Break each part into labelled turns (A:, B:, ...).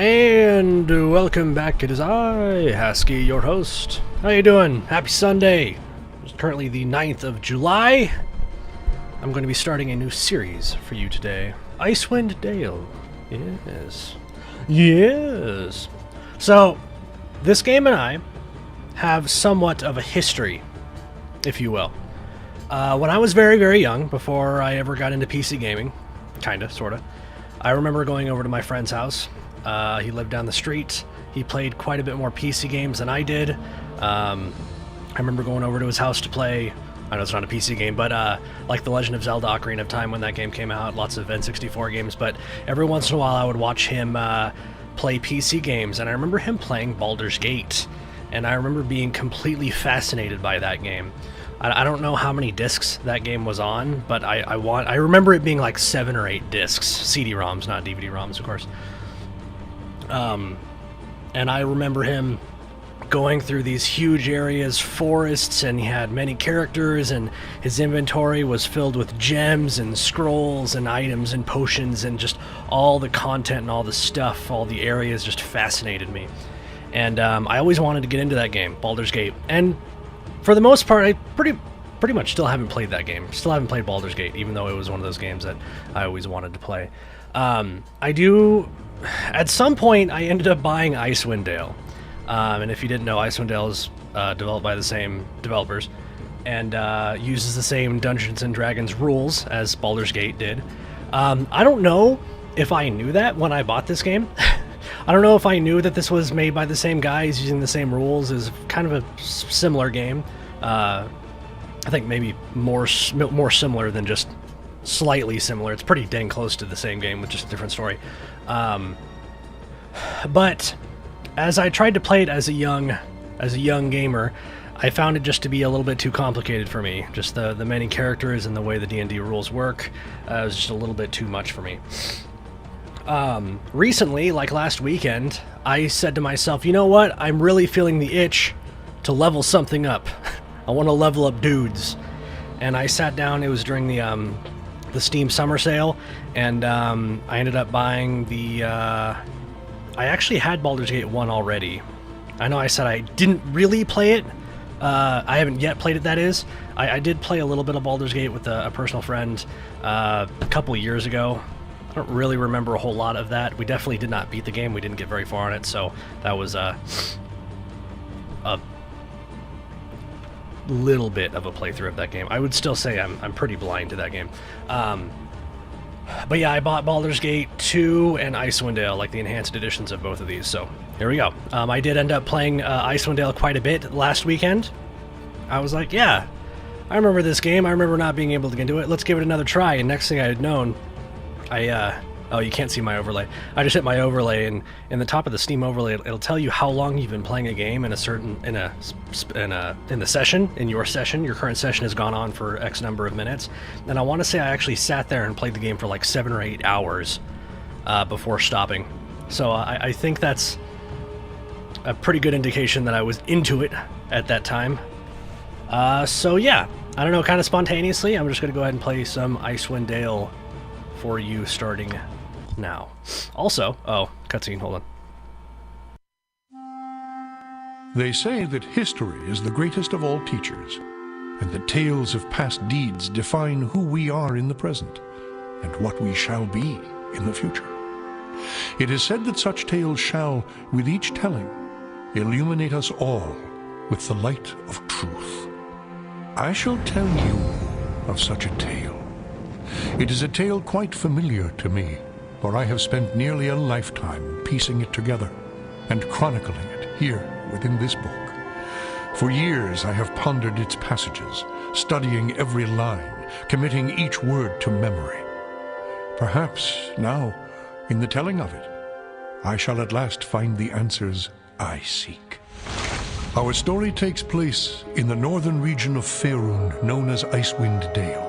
A: And welcome back. It is I, Haskie, your host. How you doing? Happy Sunday. It's currently the 9th of July. I'm going to be starting a new series for you today. Icewind Dale. Yes. Yes. So, this game and I have somewhat of a history, if you will. When I was very, very young, before I ever got into PC gaming, kinda, sorta, I remember going over to my friend's house. He lived down the street. He played quite a bit more PC games than I did. I remember going over to his house to play, I know it's not a PC game, but like The Legend of Zelda Ocarina of Time when that game came out, lots of N64 games, but every once in a while I would watch him play PC games, and I remember him playing Baldur's Gate, and I remember being completely fascinated by that game. I don't know how many discs that game was on, but I remember it being like 7 or 8 discs, CD-ROMs, not DVD-ROMs, of course. And I remember him going through these huge areas, forests, and he had many characters, and his inventory was filled with gems and scrolls and items and potions, and just all the content and all the stuff, all the areas just fascinated me. And I always wanted to get into that game, Baldur's Gate. And for the most part, I pretty much still haven't played that game. Still haven't played Baldur's Gate, even though it was one of those games that I always wanted to play. At some point, I ended up buying Icewind Dale. And if you didn't know, Icewind Dale is developed by the same developers and uses the same Dungeons & Dragons rules as Baldur's Gate did. I don't know if I knew that when I bought this game. I don't know if I knew that this was made by the same guys using the same rules. It's kind of a similar game. I think maybe more similar than just slightly similar. It's pretty dang close to the same game with just a different story. But as I tried to play it as a young gamer, I found it just to be a little bit too complicated for me. Just the many characters and the way the D&D rules work was just a little bit too much for me. Recently, like last weekend, I said to myself, you know what? I'm really feeling the itch to level something up. I want to level up dudes. And I sat down, it was during the Steam Summer Sale, and I ended up buying the... I actually had Baldur's Gate 1 already. I know I said I didn't really play it. I haven't yet played it, that is. I did play a little bit of Baldur's Gate with a personal friend a couple of years ago. I don't really remember a whole lot of that. We definitely did not beat the game. We didn't get very far on it, so that was a little bit of a playthrough of that game. I would still say I'm pretty blind to that game. But yeah, I bought Baldur's Gate 2 and Icewind Dale, like the enhanced editions of both of these, so here we go. I did end up playing Icewind Dale quite a bit last weekend. I was like, yeah, I remember this game. I remember not being able to get into it. Let's give it another try. And next thing I had known, oh, you can't see my overlay. I just hit my overlay, and in the top of the Steam overlay, it'll tell you how long you've been playing a game in the session. In your session, your current session has gone on for X number of minutes. And I want to say I actually sat there and played the game for like 7 or 8 hours before stopping. So I think that's a pretty good indication that I was into it at that time. So yeah, I don't know, kind of spontaneously, I'm just going to go ahead and play some Icewind Dale for you starting now. Also, oh, cutscene, hold on.
B: They say that history is the greatest of all teachers, and that tales of past deeds define who we are in the present, and what we shall be in the future. It is said that such tales shall, with each telling, illuminate us all with the light of truth. I shall tell you of such a tale. It is a tale quite familiar to me, for I have spent nearly a lifetime piecing it together and chronicling it here within this book. For years I have pondered its passages, studying every line, committing each word to memory. Perhaps now, in the telling of it, I shall at last find the answers I seek. Our story takes place in the northern region of Faerun, known as Icewind Dale.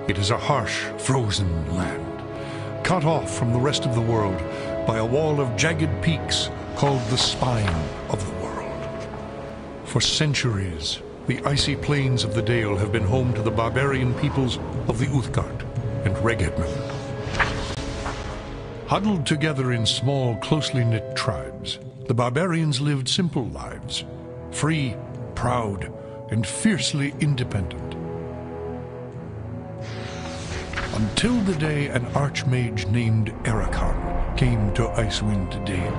B: It is a harsh, frozen land, cut off from the rest of the world by a wall of jagged peaks called the Spine of the World. For centuries, the icy plains of the Dale have been home to the barbarian peoples of the Uthgard and Regedman. Huddled together in small, closely knit tribes, the barbarians lived simple lives, free, proud, and fiercely independent. Until the day an archmage named Ericon came to Icewind Dale.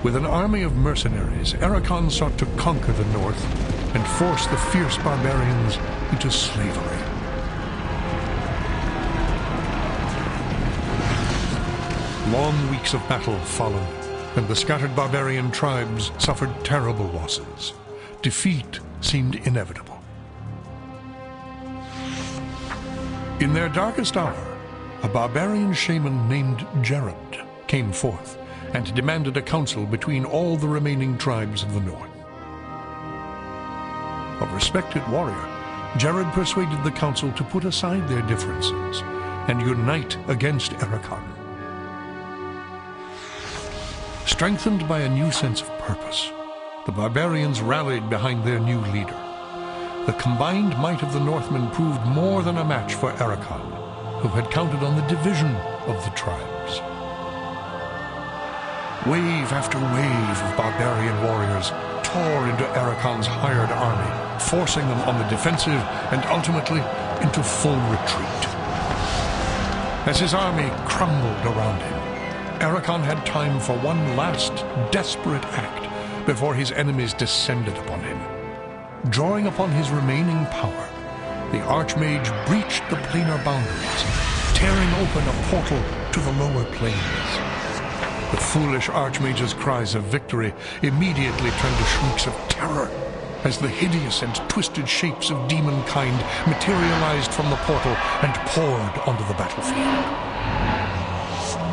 B: With an army of mercenaries, Ericon sought to conquer the north and force the fierce barbarians into slavery. Long weeks of battle followed, and the scattered barbarian tribes suffered terrible losses. Defeat seemed inevitable. In their darkest hour, a barbarian shaman named Jared came forth and demanded a council between all the remaining tribes of the north. A respected warrior, Jared persuaded the council to put aside their differences and unite against Ericon. Strengthened by a new sense of purpose, the barbarians rallied behind their new leader. The combined might of the Northmen proved more than a match for Ericon, who had counted on the division of the tribes. Wave after wave of barbarian warriors tore into Ericon's hired army, forcing them on the defensive and ultimately into full retreat. As his army crumbled around him, Ericon had time for one last desperate act before his enemies descended upon him. Drawing upon his remaining power, the Archmage breached the planar boundaries, tearing open a portal to the lower planes. The foolish Archmage's cries of victory immediately turned to shrieks of terror as the hideous and twisted shapes of demonkind materialized from the portal and poured onto the battlefield.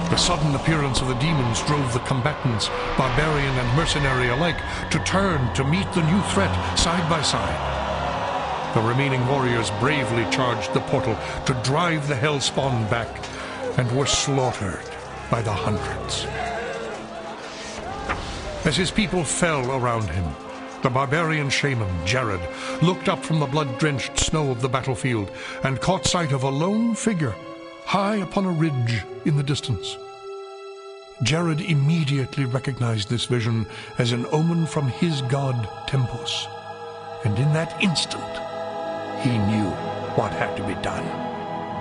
B: The sudden appearance of the demons drove the combatants, barbarian and mercenary alike, to turn to meet the new threat side by side. The remaining warriors bravely charged the portal to drive the hellspawn back and were slaughtered by the hundreds. As his people fell around him, the barbarian shaman, Jared, looked up from the blood-drenched snow of the battlefield and caught sight of a lone figure high upon a ridge in the distance. Jared immediately recognized this vision as an omen from his god Tempus, and in that instant, he knew what had to be done.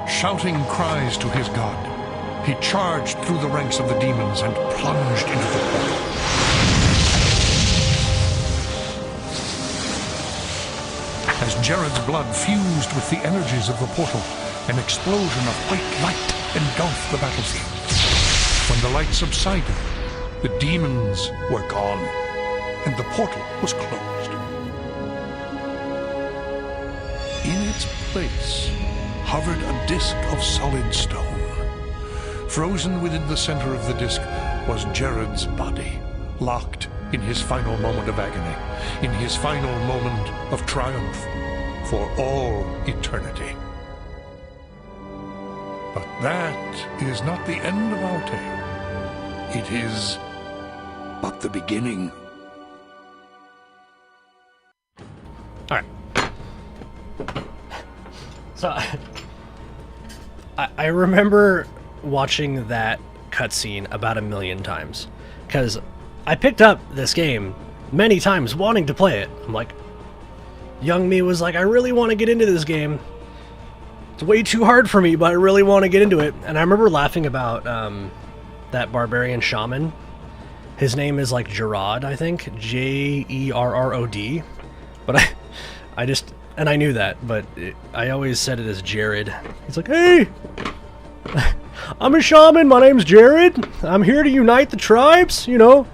B: Shouting cries to his god, he charged through the ranks of the demons and plunged into the portal. As Jared's blood fused with the energies of the portal, an explosion of white light engulfed the battlefield. When the light subsided, the demons were gone, and the portal was closed. In its place hovered a disk of solid stone. Frozen within the center of the disk was Jared's body, locked in his final moment of agony, in his final moment of triumph for all eternity. But that is not the end of our tale. It is but the beginning.
A: All right. So, I remember watching that cutscene about 1,000,000 times, because I picked up this game many times wanting to play it. I'm like, young me was like, I really want to get into this game. It's way too hard for me, but I really want to get into it. And I remember laughing about that barbarian shaman. His name is like Gerard, I think. Jerrod. But I just, and I knew that, but I always said it as Jared. He's like, hey, I'm a shaman, my name's Jared. I'm here to unite the tribes, you know.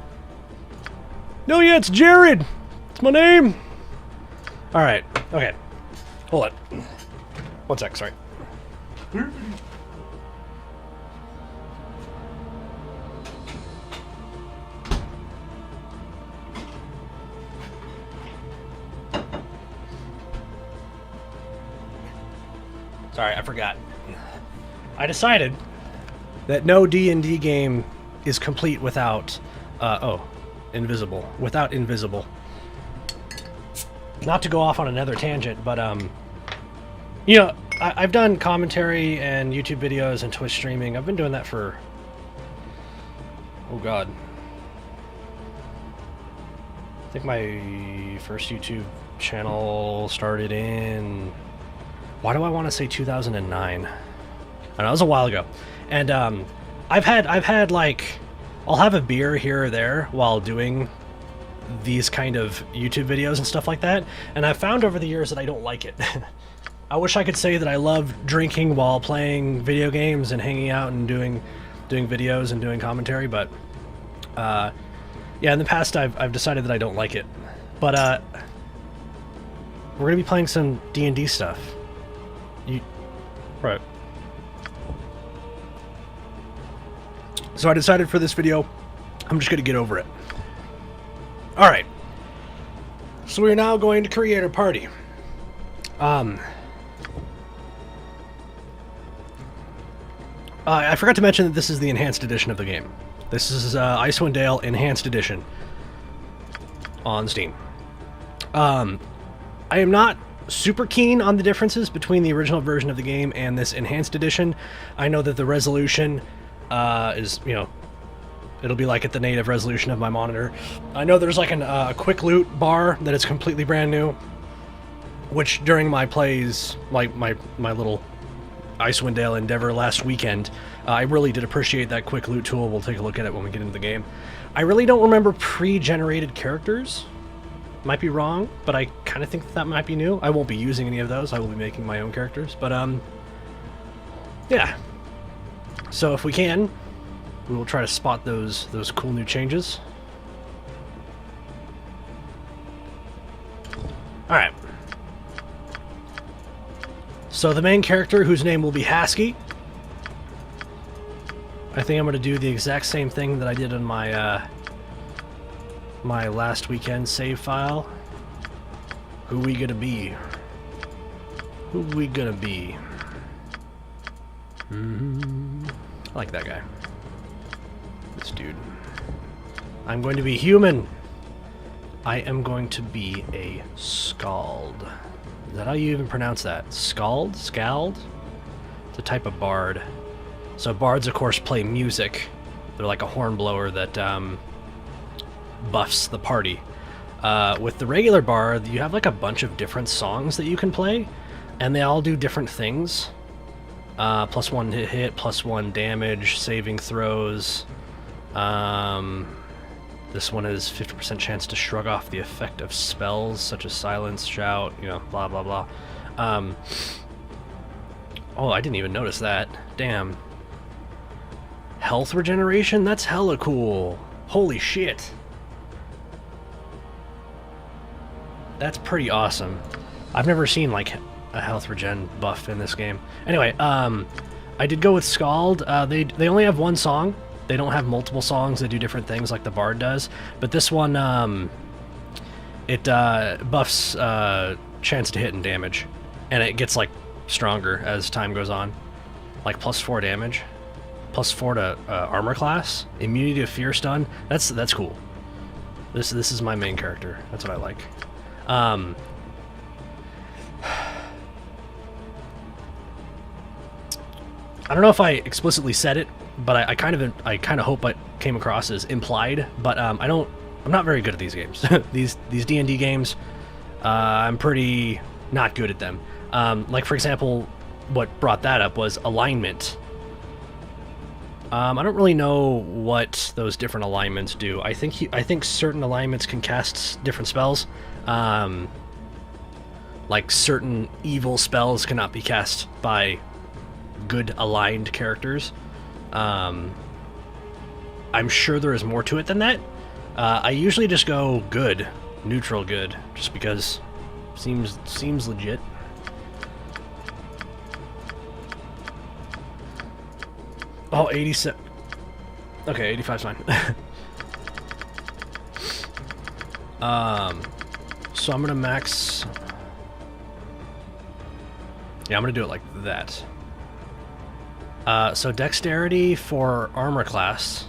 A: No, yeah, it's Jared. It's my name. Alright, okay. Hold on. One sec, sorry. Sorry, I forgot. I decided that no D&D game is complete without, invisible. Without invisible. Not to go off on another tangent, but, you know, I've done commentary and YouTube videos and Twitch streaming. I've been doing that for... oh god. I think my first YouTube channel started in... why do I want to say 2009? I know, it was a while ago. And I've had like... I'll have a beer here or there while doing these kind of YouTube videos and stuff like that, and I've found over the years that I don't like it. I wish I could say that I love drinking while playing video games and hanging out and doing videos and doing commentary, but yeah, in the past I've decided that I don't like it. But we're gonna be playing some D&D stuff. Right. So I decided for this video, I'm just gonna get over it. Alright. So we're now going to create a party. I forgot to mention that this is the enhanced edition of the game. This is Icewind Dale Enhanced Edition on Steam. I am not super keen on the differences between the original version of the game and this enhanced edition. I know that the resolution is, you know, it'll be like at the native resolution of my monitor. I know there's like a quick loot bar that is completely brand new, which during my plays, like my little Icewind Dale endeavor last weekend, I really did appreciate that quick loot tool. We'll take a look at it when we get into the game. I really don't remember pre-generated characters. Might be wrong, but I kind of think that might be new. I won't be using any of those. I will be making my own characters, but yeah. So if we can, we will try to spot those cool new changes. Alright. So the main character, whose name will be Haskie. I think I'm going to do the exact same thing that I did in my my last weekend save file. Who we gonna be? Who we gonna be? I like that guy. This dude. I'm going to be human. I am going to be a Skald. Is that how you even pronounce that? Skald? Skald? It's a type of bard. So bards, of course, play music. They're like a hornblower that buffs the party. With the regular bard, you have like a bunch of different songs that you can play, and they all do different things. +1 hit, +1 damage, saving throws. This one is 50% chance to shrug off the effect of spells such as silence, shout, you know, blah blah blah. Oh, I didn't even notice that. Damn. Health regeneration? That's hella cool. Holy shit. That's pretty awesome. I've never seen like a health regen buff in this game. Anyway, I did go with Skald. They only have one song. They don't have multiple songs that do different things like the bard does. But this one, it buffs chance to hit and damage, and it gets like stronger as time goes on. Like +4 damage, +4 to armor class, immunity to fear stun. That's cool. This is my main character. That's what I like. I don't know if I explicitly said it, but I kind of hope it came across as implied. But I'm not very good at these games. these D&D games, I'm pretty not good at them. Like for example, what brought that up was alignment. I don't really know what those different alignments do. I think certain alignments can cast different spells. Like certain evil spells cannot be cast by good aligned characters. I'm sure there is more to it than that. I usually just go good, neutral good, just because seems legit. Oh, 87. Okay, 85's fine. So I'm gonna max. Yeah, I'm gonna do it like that. So dexterity for armor class.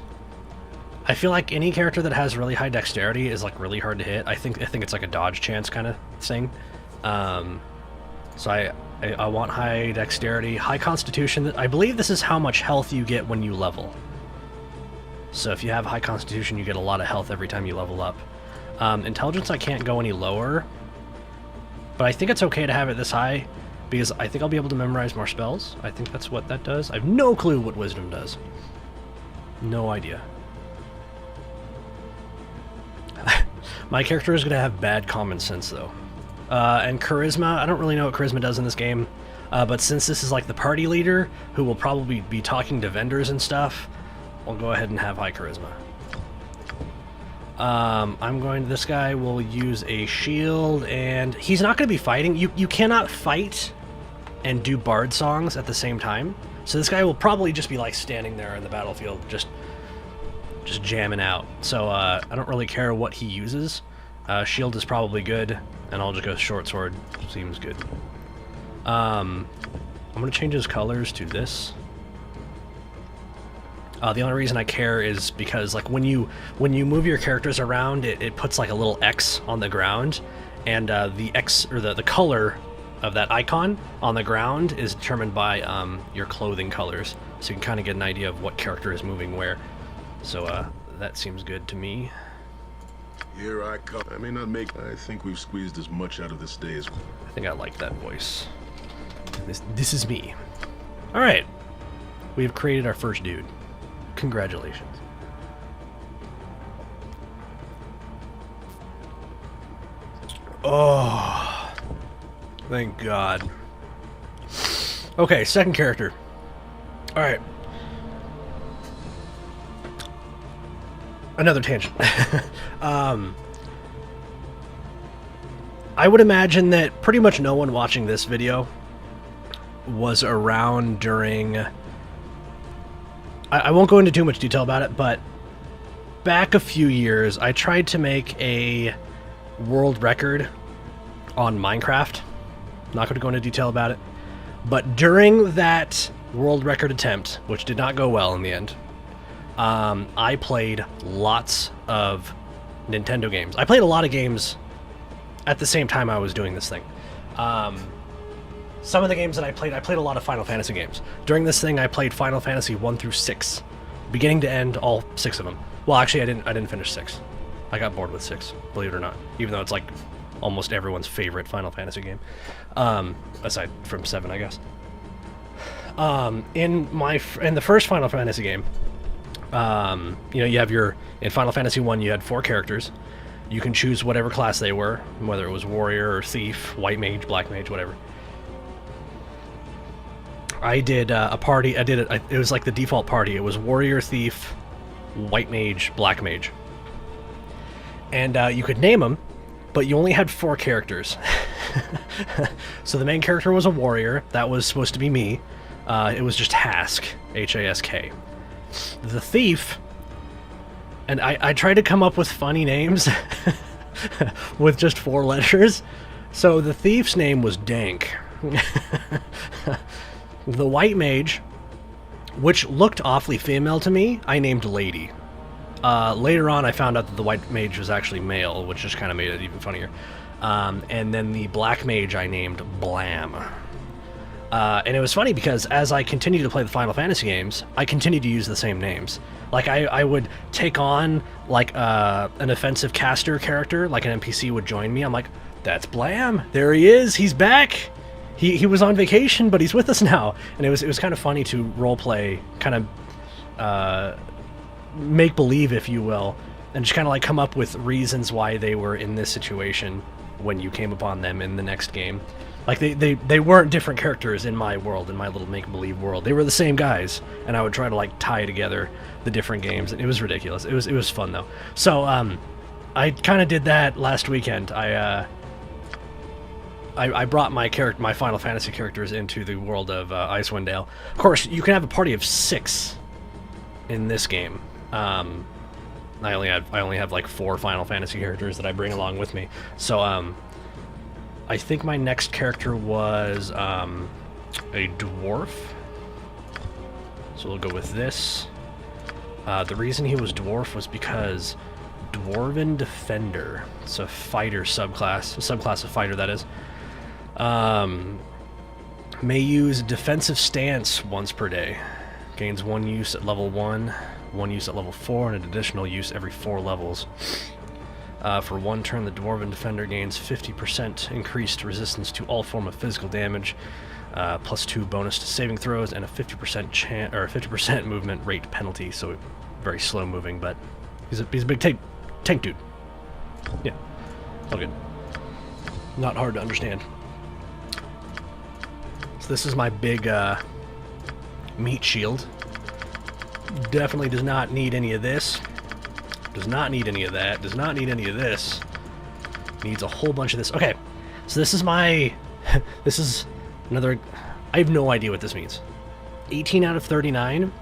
A: I feel like any character that has really high dexterity is like really hard to hit. I think it's like a dodge chance kind of thing. So I want high dexterity, high constitution. I believe this is how much health you get when you level. So if you have high constitution, you get a lot of health every time you level up. Intelligence, I can't go any lower. But I think it's okay to have it this high, because I think I'll be able to memorize more spells. I think that's what that does. I have no clue what wisdom does. No idea. My character is going to have bad common sense, though. And charisma, I don't really know what charisma does in this game, but since this is like the party leader, who will probably be talking to vendors and stuff, I'll go ahead and have high charisma. This guy will use a shield, and he's not going to be fighting. You cannot fight and do bard songs at the same time. So this guy will probably just be like standing there in the battlefield, just jamming out. So I don't really care what he uses. Shield is probably good, and I'll just go short sword. Seems good. I'm gonna change his colors to this. The only reason I care is because like when you move your characters around, it puts like a little X on the ground, and the X, or the color of that icon on the ground is determined by your clothing colors, so you can kind of get an idea of what character is moving where. So that seems good to me.
C: Here I come. I may not make... I think we've squeezed as much out of this day as...
A: I think I like that voice. This is me. Alright. We've created our first dude. Congratulations. Oh. Thank God. Okay, second character. Alright. Another tangent. I would imagine that pretty much no one watching this video was around during... I won't go into too much detail about it, but back a few years, I tried to make a world record on Minecraft. Not going to go into detail about it. But during that world record attempt, which did not go well in the end, I played lots of Nintendo games. I played a lot of games at the same time I was doing this thing. Some of the games that I played a lot of Final Fantasy games. During this thing, I played Final Fantasy 1 through 6. Beginning to end, all 6 of them. Well, actually, I didn't finish 6. I got bored with 6, believe it or not. Even though it's like almost everyone's favorite Final Fantasy game. Aside from 7, I guess. In the first Final Fantasy game, you have in Final Fantasy 1, you had 4 characters. You can choose whatever class they were, whether it was warrior or thief, white mage, black mage, whatever. I did a party. It was like the default party. It was warrior, thief, white mage, black mage, and you could name them, but you only had 4 characters. So the main character was a warrior. That was supposed to be me. It was just Hask, H-A-S-K. The thief, and I tried to come up with funny names with just 4 letters. So the thief's name was Dank. The white mage, which looked awfully female to me, I named Lady. Later on, I found out that the white mage was actually male, which just kind of made it even funnier. And then the black mage I named Blam. And it was funny because as I continued to play the Final Fantasy games, I continued to use the same names. Like, I would take on, like, an offensive caster character, like an NPC would join me. I'm like, that's Blam! There he is! He's back! He was on vacation, but he's with us now. And it was kind of funny to roleplay, kind of make-believe, if you will, and just kind of like come up with reasons why they were in this situation when you came upon them in the next game. Like, they weren't different characters in my world, in my little make-believe world. They were the same guys, and I would try to, like, tie together the different games, and it was ridiculous. It was fun, though. So, I kind of did that last weekend. I brought my Final Fantasy characters into the world of Icewind Dale. Of course, you can have a party of 6 in this game. I only have like 4 Final Fantasy characters that I bring along with me. So I think my next character was a dwarf. So we'll go with this. The reason he was dwarf was because Dwarven Defender. It's a fighter subclass of fighter, that is. may use defensive stance once per day. Gains 1 use at level 1, 1 use at level 4, and an additional use every 4 levels. For 1 turn, the Dwarven Defender gains 50% increased resistance to all form of physical damage, +2 bonus to saving throws, and a 50% movement rate penalty. So very slow moving, but he's a big tank dude. Yeah, all good. Not hard to understand. So this is my big meat shield. Definitely does not need any of this. Does not need any of that. Does not need any of this. Needs a whole bunch of this. Okay, so this is my... this is another... I have no idea what this means. 18 out of 39.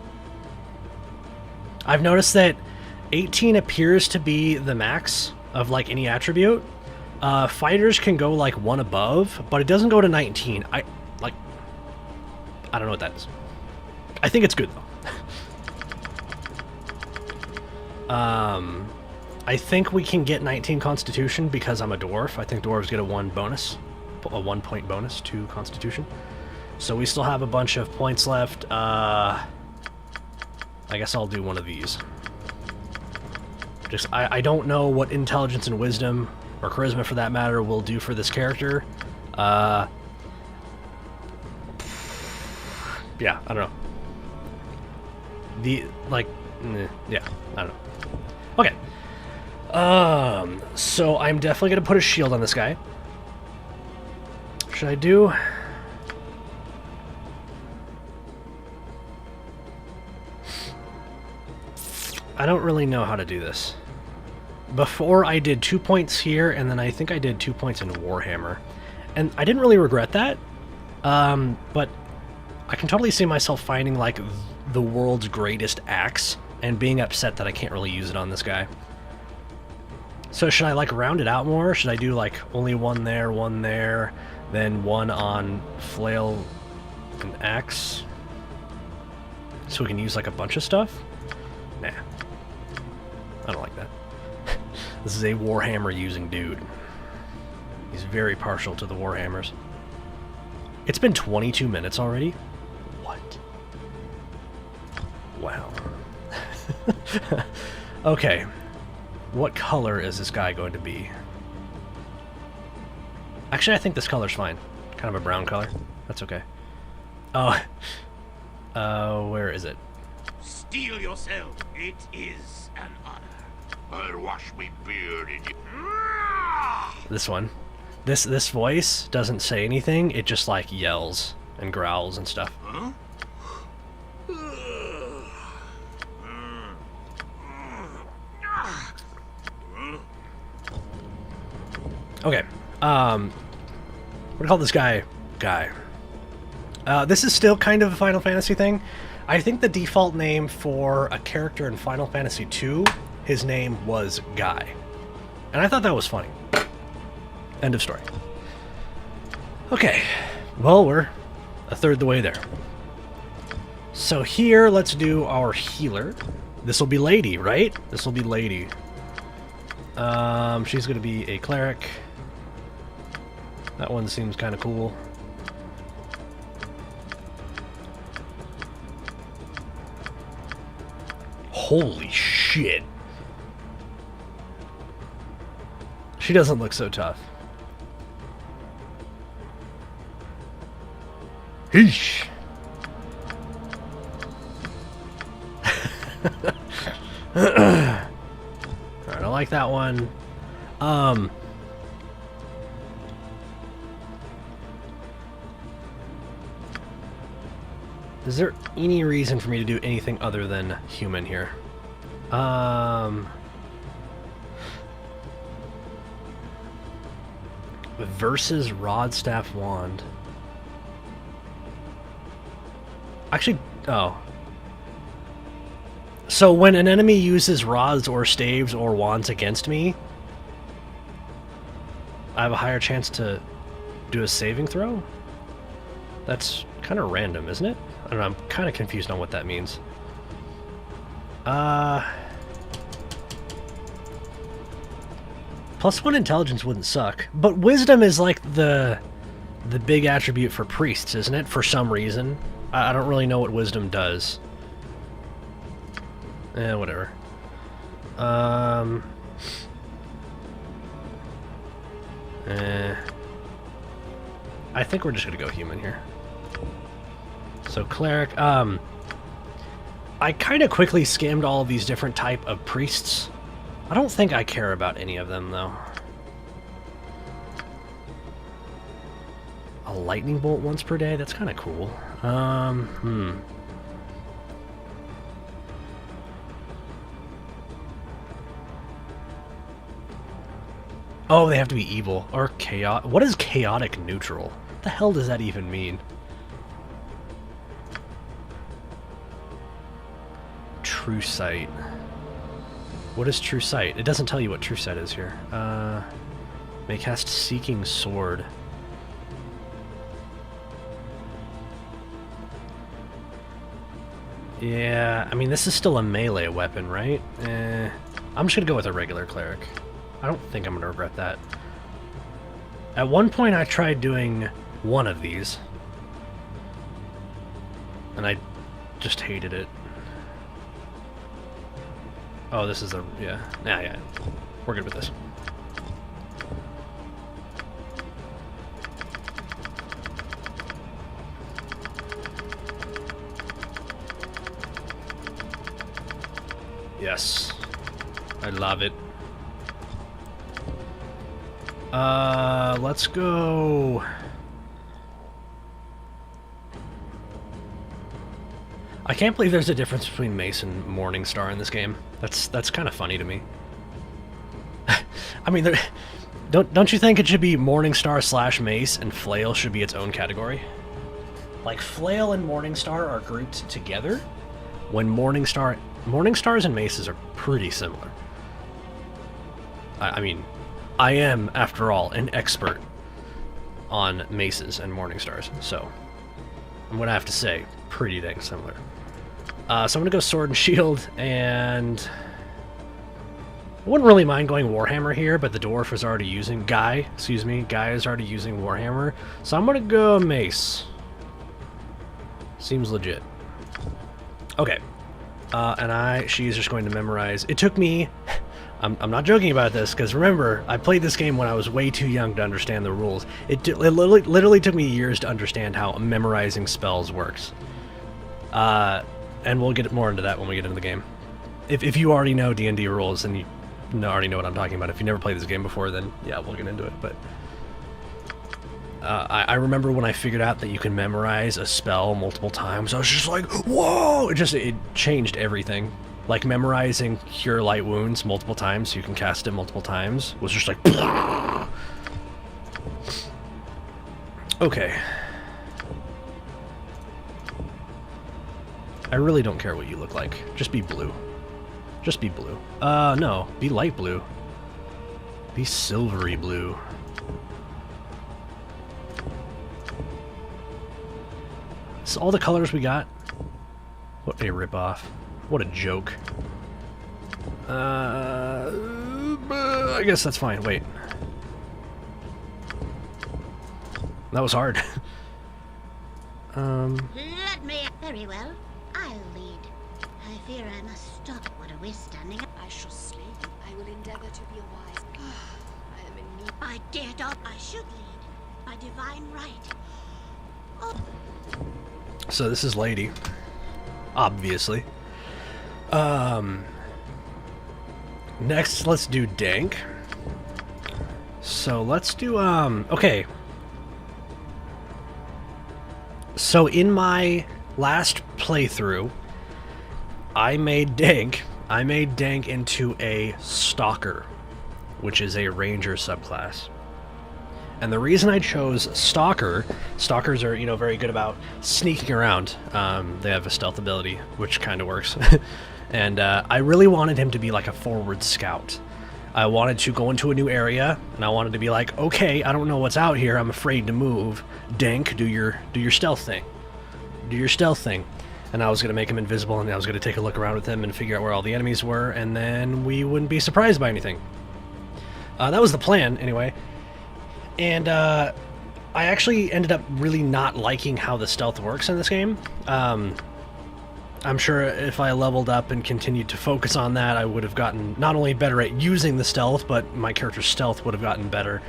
A: I've noticed that 18 appears to be the max of, like, any attribute. Fighters can go, like, 1 above, but it doesn't go to 19. I don't know what that is. I think it's good, though. I think we can get 19 Constitution because I'm a dwarf. I think dwarves get a 1 point bonus to Constitution. So we still have a bunch of points left. I guess I'll do one of these. I don't know what Intelligence and Wisdom, or Charisma for that matter, will do for this character. Yeah, I don't know. Yeah, I don't know. Okay. So I'm definitely gonna put a shield on this guy. Should I do... I don't really know how to do this. Before I did 2 points here, and then I think I did 2 points in Warhammer. And I didn't really regret that. But I can totally see myself finding, like, the world's greatest axe and being upset that I can't really use it on this guy. So should I, like, round it out more? Should I do, like, only 1 there, then 1 on flail and axe? So we can use, like, a bunch of stuff? Nah. I don't like that. This is a Warhammer using dude. He's very partial to the Warhammers. It's been 22 minutes already? What? Wow. Okay. What color is this guy going to be? Actually, I think this color's fine. Kind of a brown color. That's okay. Oh. Where is it?
D: Steel yourself. It is an honor.
C: I'll wash me beard in you.
A: This one. This voice doesn't say anything. It just, like, yells and growls and stuff.
D: Huh?
A: Okay. What do you call this guy? This is still kind of a Final Fantasy thing. I think the default name for a character in Final Fantasy II, his name was Guy. And I thought that was funny. End of story. Okay. Well, we're a third the way there. So here, let's do our healer. This will be Lady, right? This will be Lady. She's going to be a cleric. That one seems kind of cool. Holy shit. She doesn't look so tough. Heesh. Alright, I like that one. Is there any reason for me to do anything other than human here? Versus Rod, Staff, Wand. Actually, oh. So when an enemy uses rods or staves or wands against me, I have a higher chance to do a saving throw? That's kind of random, isn't it? I don't know, I'm kind of confused on what that means. +1 intelligence wouldn't suck, but wisdom is like the the big attribute for priests, isn't it? For some reason. I don't really know what wisdom does. Whatever. I think we're just gonna go human here. So cleric, I kind of quickly skimmed all of these different type of priests. I don't think I care about any of them, though. A lightning bolt once per day? That's kind of cool. Oh, they have to be evil. Or chaotic. What is chaotic neutral? What the hell does that even mean? True sight. What is true sight? It doesn't tell you what true sight is here. May cast Seeking Sword. Yeah, I mean, this is still a melee weapon, right? I'm just gonna go with a regular cleric. I don't think I'm gonna regret that. At one point I tried doing one of these, and I just hated it. Oh, this is a... yeah. Yeah. We're good with this. Yes. I love it. Let's go... I can't believe there's a difference between Mace and Morningstar in this game. That's kind of funny to me. I mean, don't you think it should be Morningstar slash Mace and Flail should be its own category? Like, Flail and Morningstar are grouped together when Morningstars and Maces are pretty similar. I mean, I am, after all, an expert on Maces and Morningstars, so I'm gonna have to say, pretty dang similar. So I'm gonna go Sword and Shield, and I wouldn't really mind going Warhammer here, but the Dwarf is already using... Guy is already using Warhammer, so I'm gonna go Mace. Seems legit. Okay. And she's just going to memorize... It took me... I'm not joking about this, because remember, I played this game when I was way too young to understand the rules. It literally took me years to understand how memorizing spells works. And we'll get more into that when we get into the game. If you already know D&D rules, then you already know what I'm talking about. If you never played this game before, then yeah, we'll get into it. But I remember when I figured out that you can memorize a spell multiple times, I was just like, whoa! It changed everything. Like, memorizing Cure Light Wounds multiple times so you can cast it multiple times was just like... Okay. I really don't care what you look like. Just be blue. Just be blue. No. Be light blue. Be silvery blue. This is all the colors we got? What a ripoff. What a joke. I guess that's fine. Wait. That was hard.
E: Let me... Very well. I'll lead. I fear I must stop. What are we standing up?
F: I shall slay you. I will endeavor to be a wise... I am in need.
E: I dare not. I should lead. By divine right. Oh.
A: So this is Lady. Obviously. Next, let's do Dank. So let's do, okay. So in my last playthrough, I made Dank into a Stalker, which is a Ranger subclass. And the reason I chose Stalkers are, very good about sneaking around. They have a stealth ability, which kind of works. And I really wanted him to be like a forward scout. I wanted to go into a new area, and I wanted to be like, okay, I don't know what's out here, I'm afraid to move. Dank, do your stealth thing. Do your stealth thing. And I was going to make him invisible, and I was going to take a look around with him and figure out where all the enemies were, and then we wouldn't be surprised by anything. That was the plan, anyway. And I actually ended up really not liking how the stealth works in this game. I'm sure if I leveled up and continued to focus on that, I would have gotten not only better at using the stealth, but my character's stealth would have gotten better,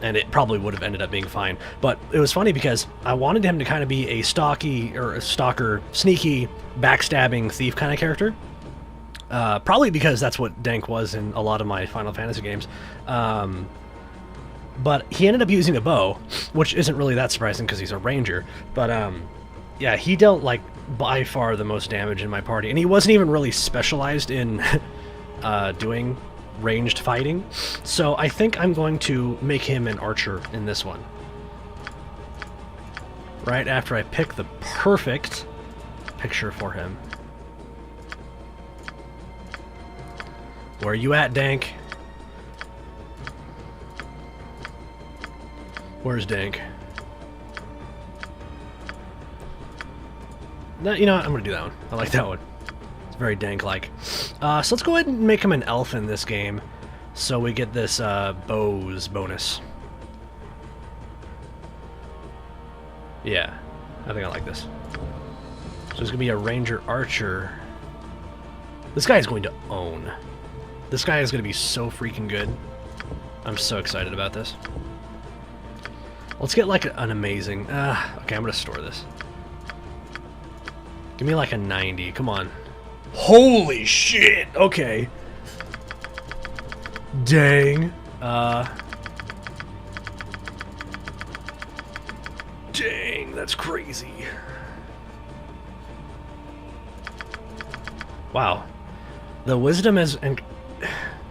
A: and it probably would have ended up being fine. But it was funny because I wanted him to kind of be a stalker, sneaky, backstabbing thief kind of character. Probably because that's what Dank was in a lot of my Final Fantasy games. But he ended up using a bow, which isn't really that surprising because he's a ranger. But yeah, he dealt like by far the most damage in my party, and he wasn't even really specialized in doing ranged fighting. So I think I'm going to make him an archer in this one. Right after I pick the perfect picture for him. Where are you at, Dank? Where's Dank? No, you know what? I'm gonna do that one. I like that one. It's very Dank-like. So let's go ahead and make him an elf in this game, so we get this bows bonus. Yeah, I think I like this. So it's gonna be a ranger archer. This guy is going to own. This guy is gonna be so freaking good. I'm so excited about this. Let's get like an amazing... okay, I'm gonna store this. Give me like a 90, come on. Holy shit! Okay. Dang. Dang, that's crazy. Wow. The wisdom is... and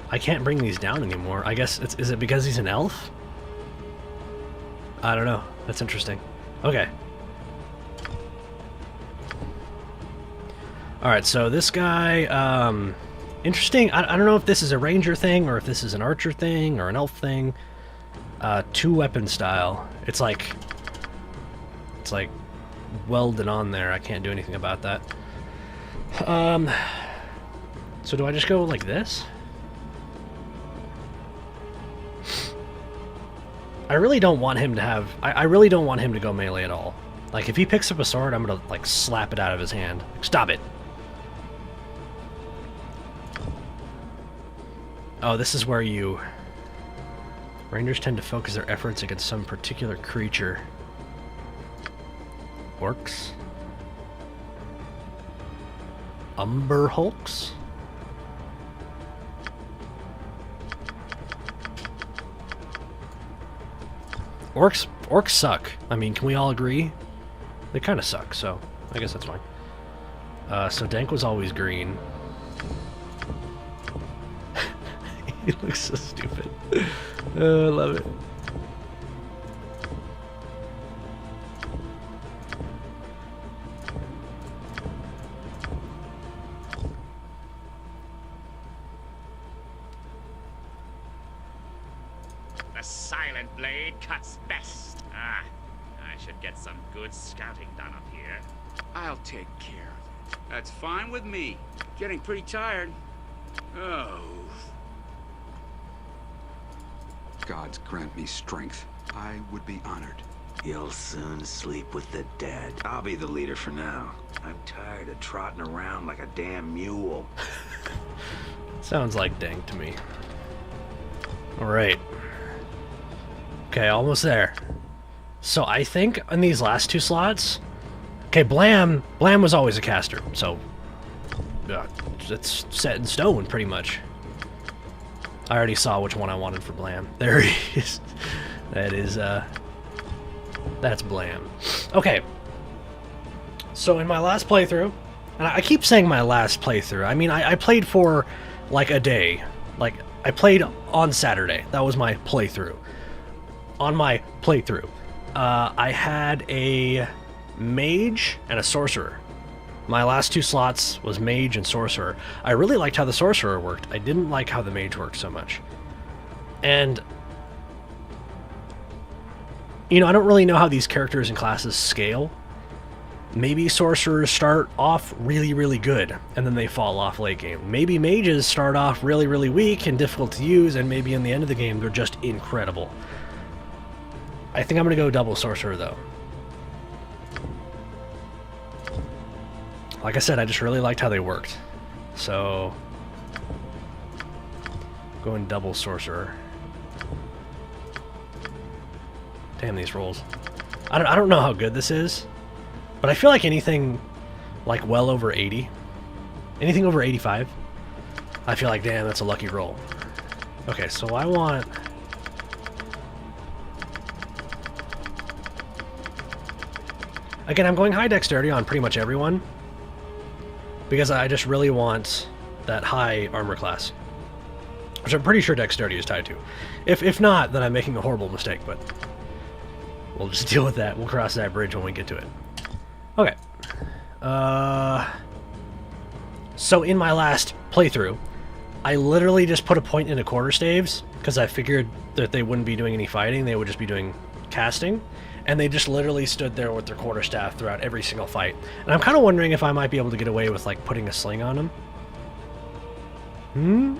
A: I can't bring these down anymore. I guess it's... is it because he's an elf? I don't know. That's interesting. Okay. Alright, so this guy, interesting. I don't know if this is a ranger thing, or if this is an archer thing, or an elf thing. Two weapon style. It's like welded on there. I can't do anything about that. So do I just go like this? I really don't want him to have... I really don't want him to go melee at all. Like, if he picks up a sword, I'm gonna, like, slap it out of his hand. Like, stop it! Oh, this is where you... Rangers tend to focus their efforts against some particular creature. Orcs? Umber Hulks? Orcs suck. I mean, can we all agree? They kind of suck, so I guess that's fine. So Dank was always green. He looks so stupid. I love it.
D: The silent blade cuts best. Ah, I should get some good scouting done up here.
G: I'll take care of it. That's fine with me. Getting pretty tired. Oh.
H: Gods grant me strength. I would be honored.
I: You'll soon sleep with the dead. I'll be the leader for now. I'm tired of trotting around like a damn mule.
A: Sounds like Dank to me. Alright. Okay, almost there. So I think in these last two slots... Okay, Blam was always a caster, so... it's set in stone, pretty much. I already saw which one I wanted for Blam. There he is. That is, that's Blam. Okay. So in my last playthrough... And I keep saying my last playthrough. I mean, I played for, like, a day. Like, I played on Saturday. That was my playthrough. On my playthrough, I had a mage and a sorcerer. My last two slots was mage and sorcerer. I really liked how the sorcerer worked. I didn't like how the mage worked so much. And, you know, I don't really know how these characters and classes scale. Maybe sorcerers start off really, really good, and then they fall off late game. Maybe mages start off really, really weak and difficult to use, and maybe in the end of the game they're just incredible. I think I'm gonna go double sorcerer though. Like I said, I just really liked how they worked. So, going double sorcerer. Damn these rolls. I don't know how good this is, but I feel like anything like well over 80, anything over 85, I feel like, damn, that's a lucky roll. Okay, so I want... Again, I'm going high dexterity on pretty much everyone, because I just really want that high armor class, which I'm pretty sure dexterity is tied to. If not, then I'm making a horrible mistake, but we'll just deal with that. We'll cross that bridge when we get to it. Okay. So in my last playthrough, I literally just put a point into quarterstaves, because I figured that they wouldn't be doing any fighting, they would just be doing casting. And they just literally stood there with their quarterstaff throughout every single fight. And I'm kind of wondering if I might be able to get away with, like, putting a sling on them.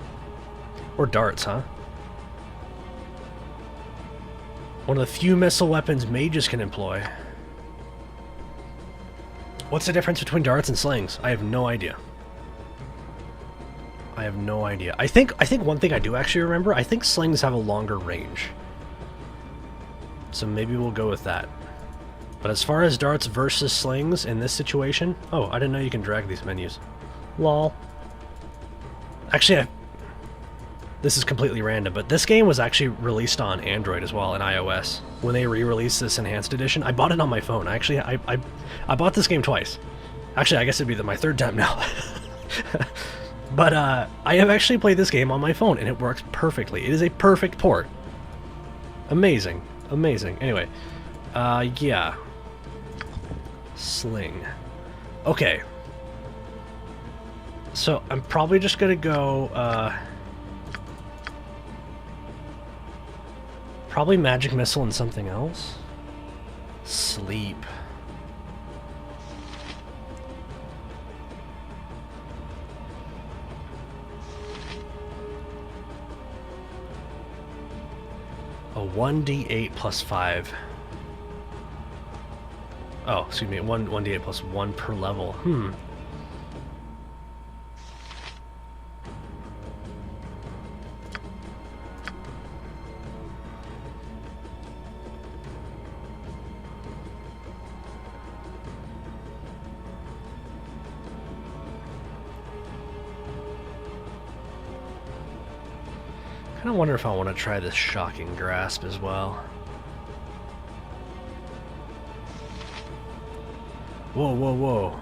A: Or darts, huh? One of the few missile weapons mages can employ. What's the difference between darts and slings? I have no idea. I have no idea. I think one thing I do actually remember, I think slings have a longer range. So maybe we'll go with that. But as far as darts versus slings in this situation... Oh, I didn't know you can drag these menus. Lol. Actually, this is completely random, but this game was actually released on Android as well, and iOS. When they re-released this Enhanced Edition, I bought it on my phone. Actually, I bought this game twice. Actually, I guess it'd be my third time now. But I have actually played this game on my phone, and it works perfectly. It is a perfect port. Amazing. Amazing. Anyway, yeah. Sling. Okay. So, I'm probably just gonna go, probably magic missile and something else. Sleep. A 1d8 plus 5. Oh, excuse me, 1d8 plus 1 per level. I kind of wonder if I want to try this shocking grasp as well. Whoa, whoa, whoa!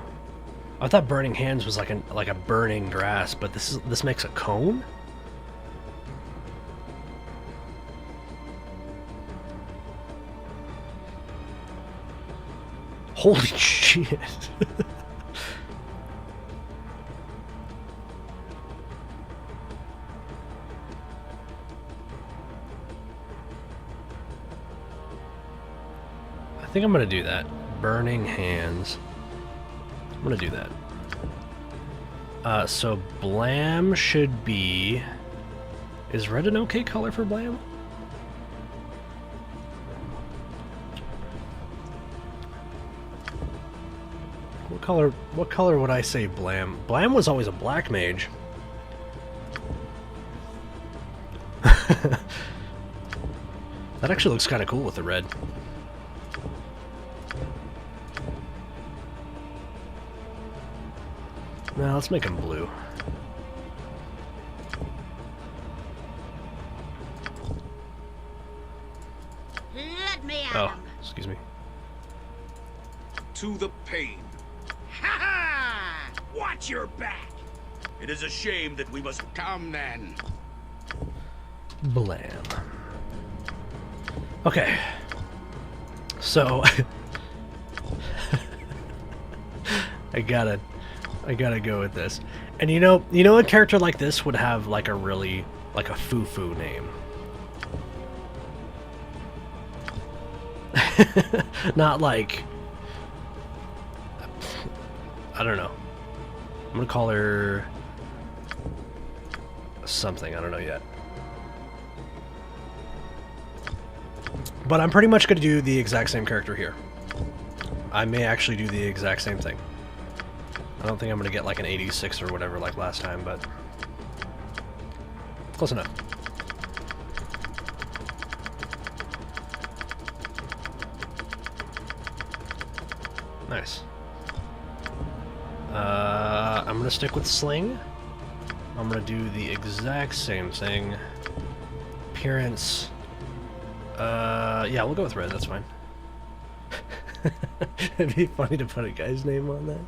A: I thought burning hands was like a burning grasp, but this makes a cone. Holy shit! I think I'm gonna do that. Burning hands. I'm gonna do that. So Blam should be... Is red an okay color for Blam? What color would I say Blam? Blam was always a black mage. That actually looks kind of cool with the red. Now let's make him blue.
E: Let me at
A: Oh,
E: him.
A: excuse me.
G: To the pain.
D: Ha ha! Watch your back! It is a shame that we must come then.
A: Blam. Okay. So I gotta go with this. And you know a character like this would have like a really like a foo-foo name. Not like, I don't know. I'm gonna call her something, I don't know yet. But I'm pretty much going to do the exact same character here. I may actually do the exact same thing. I don't think I'm going to get like an 86 or whatever like last time, but close enough. Nice. I'm going to stick with Sling. I'm going to do the exact same thing. Appearance. Yeah, we'll go with red, that's fine. It'd be funny to put a guy's name on that.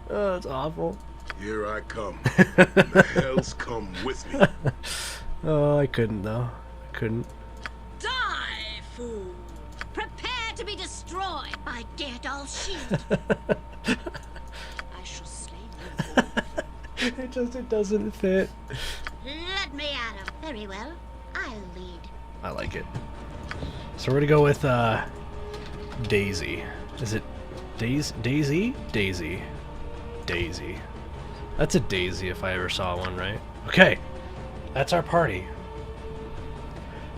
A: Oh, it's awful.
C: Here I come. The hell's come with me.
A: Oh, I couldn't though. I couldn't.
E: Die, fool! Prepare to be destroyed by Daredoll's shield.
F: I shall slay you.
A: It doesn't fit.
E: Let me at him. Very well. I'll lead.
A: I like it. So we're gonna go with Daisy. Is it Daisy? Daisy. Daisy. That's a Daisy if I ever saw one, right? Okay. That's our party.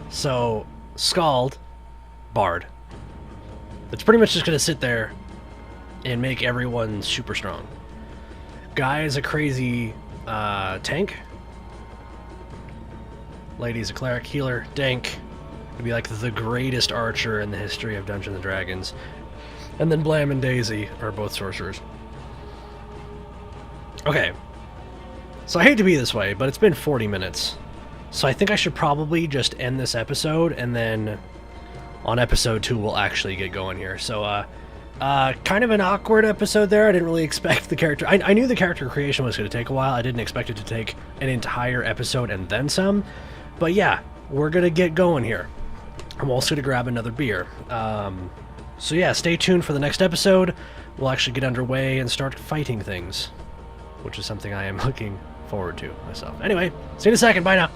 A: So, Scald, Bard. It's pretty much just gonna sit there and make everyone super strong. Guy is a crazy tank. Lady's a cleric, healer, dank. Would be like the greatest archer in the history of Dungeons and Dragons. And then Blam and Daisy are both sorcerers. Okay. So I hate to be this way, but it's been 40 minutes. So I think I should probably just end this episode, and then on episode 2 we'll actually get going here. So, kind of an awkward episode there. I didn't really expect the character... I knew the character creation was going to take a while. I didn't expect it to take an entire episode and then some. But yeah, we're going to get going here. I'm also going to grab another beer. So yeah, stay tuned for the next episode. We'll actually get underway and start fighting things, which is something I am looking forward to myself. Anyway, see you in a second. Bye now.